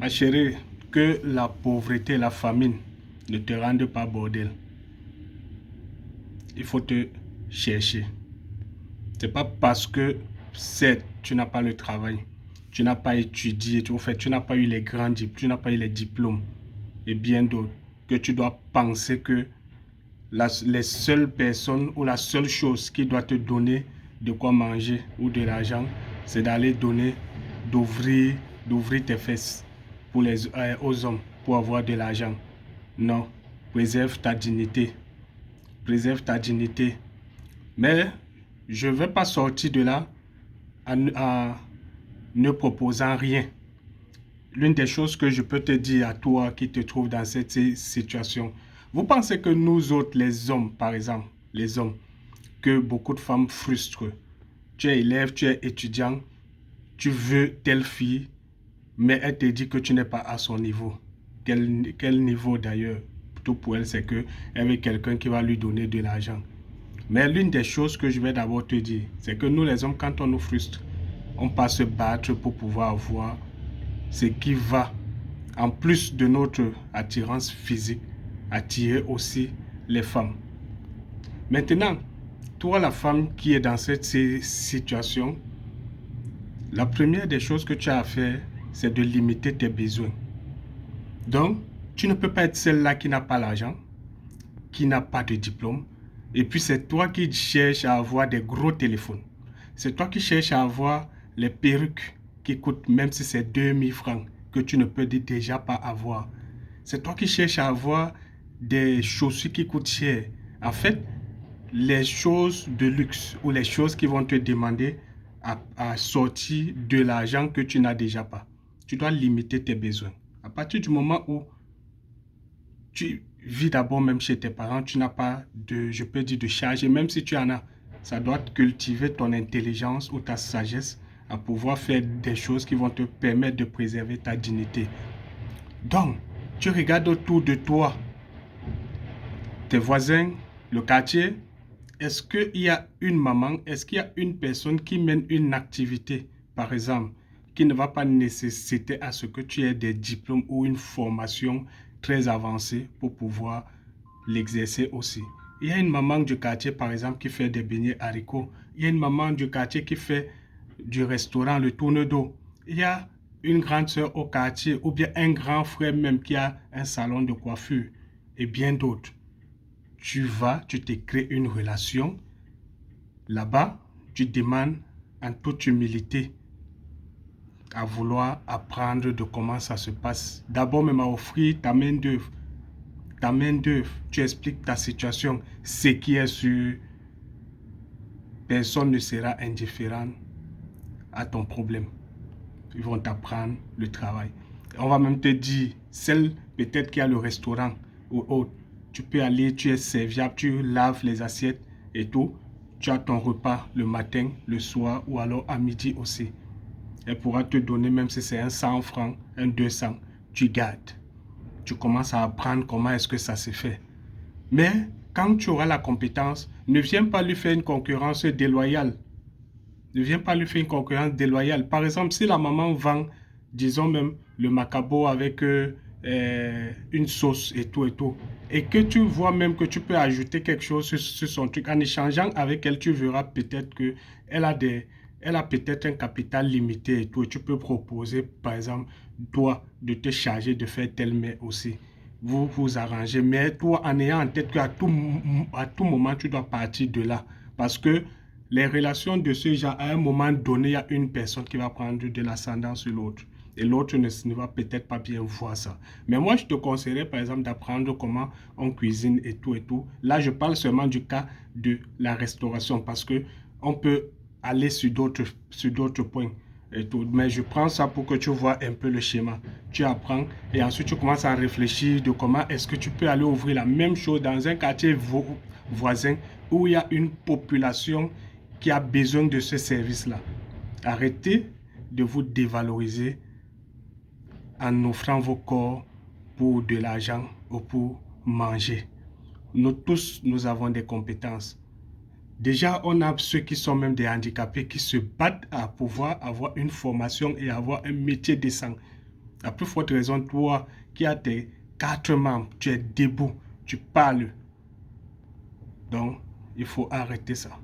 Ma chérie, que la pauvreté et la famine ne te rendent pas bordel. Il faut te chercher. C'est pas parce que tu n'as pas le travail, tu n'as pas étudié, tu n'as pas eu les grands diplômes, tu n'as pas eu les diplômes et bien d'autres, que tu dois penser que les seules personnes ou la seule chose qui doit te donner de quoi manger ou de l'argent, c'est d'ouvrir tes fesses aux hommes pour avoir de l'argent. Non, préserve ta dignité. Préserve ta dignité. Mais je ne vais pas sortir de là en ne proposant rien. L'une des choses que je peux te dire à toi qui te trouves dans cette situation, vous pensez que nous autres, les hommes, par exemple, les hommes, que beaucoup de femmes frustrent. Tu es élève, tu es étudiant, tu veux telle fille, mais elle te dit que tu n'es pas à son niveau. Quel niveau d'ailleurs? Tout pour elle, c'est qu'elle veut quelqu'un qui va lui donner de l'argent. Mais l'une des choses que je vais d'abord te dire, c'est que nous les hommes, quand on nous frustre, on peut se battre pour pouvoir avoir ce qui va, en plus de notre attirance physique, attirer aussi les femmes. Maintenant, toi la femme qui est dans cette situation, la première des choses que tu as à faire, c'est de limiter tes besoins. Donc, tu ne peux pas être celle-là qui n'a pas l'argent, qui n'a pas de diplôme, et puis c'est toi qui cherches à avoir des gros téléphones. C'est toi qui cherches à avoir les perruques qui coûtent, même si c'est 2000 francs, que tu ne peux déjà pas avoir. C'est toi qui cherches à avoir des chaussures qui coûtent cher. En fait, les choses de luxe ou les choses qui vont te demander à sortir de l'argent que tu n'as déjà pas. Tu dois limiter tes besoins. À partir du moment où tu vis d'abord même chez tes parents, tu n'as pas je peux dire, de charge. Et même si tu en as, ça doit cultiver ton intelligence ou ta sagesse à pouvoir faire des choses qui vont te permettre de préserver ta dignité. Donc, tu regardes autour de toi, tes voisins, le quartier. Est-ce qu'il y a une maman, est-ce qu'il y a une personne qui mène une activité, par exemple, qui ne va pas nécessiter à ce que tu aies des diplômes ou une formation très avancée pour pouvoir l'exercer aussi? Il y a une maman du quartier, par exemple, qui fait des beignets haricots. Il y a une maman du quartier qui fait du restaurant, le tourne d'eau. Il y a une grande sœur au quartier ou bien un grand frère même qui a un salon de coiffure et bien d'autres. Tu te crées une relation. Là-bas, tu demandes en toute humilité à vouloir apprendre de comment ça se passe. D'abord même à offrir ta main d'œuvre. Ta main d'œuvre, tu expliques ta situation. Ce qui est sûr, personne ne sera indifférent à ton problème. Ils vont t'apprendre le travail. On va même te dire, celle peut-être qui a le restaurant ou autre, tu peux aller, tu es serviable, tu laves les assiettes et tout. Tu as ton repas le matin, le soir ou alors à midi aussi. Elle pourra te donner, même si c'est un 100 francs, un 200, tu gardes. Tu commences à apprendre comment est-ce que ça se fait. Mais quand tu auras la compétence, ne viens pas lui faire une concurrence déloyale. Ne viens pas lui faire une concurrence déloyale. Par exemple, si la maman vend, disons même, le macabo avec une sauce et tout, et que tu vois même que tu peux ajouter quelque chose sur son truc, en échangeant avec elle, tu verras peut-être qu'elle a elle a peut-être un capital limité et tout, et tu peux proposer, par exemple, toi, de te charger de faire tel mets aussi. Vous vous arrangez, mais toi, en ayant en tête qu'à tout moment, tu dois partir de là. Parce que les relations de ce genre, à un moment donné, il y a une personne qui va prendre de l'ascendant sur l'autre. Et l'autre ne va peut-être pas bien voir ça. Mais moi, je te conseillerais, par exemple, d'apprendre comment on cuisine et tout et tout. Là, je parle seulement du cas de la restauration parce que on peut aller sur d'autres points et tout. Mais je prends ça pour que tu vois un peu le schéma. Tu apprends et ensuite tu commences à réfléchir de comment est-ce que tu peux aller ouvrir la même chose dans un quartier voisin où il y a une population qui a besoin de ce service-là. Arrêtez de vous dévaloriser en offrant vos corps pour de l'argent ou pour manger. Nous tous, nous avons des compétences. Déjà, on a ceux qui sont même des handicapés qui se battent à pouvoir avoir une formation et avoir un métier décent. À plus forte raison, toi qui as tes 4 membres, tu es debout, tu parles. Donc, il faut arrêter ça.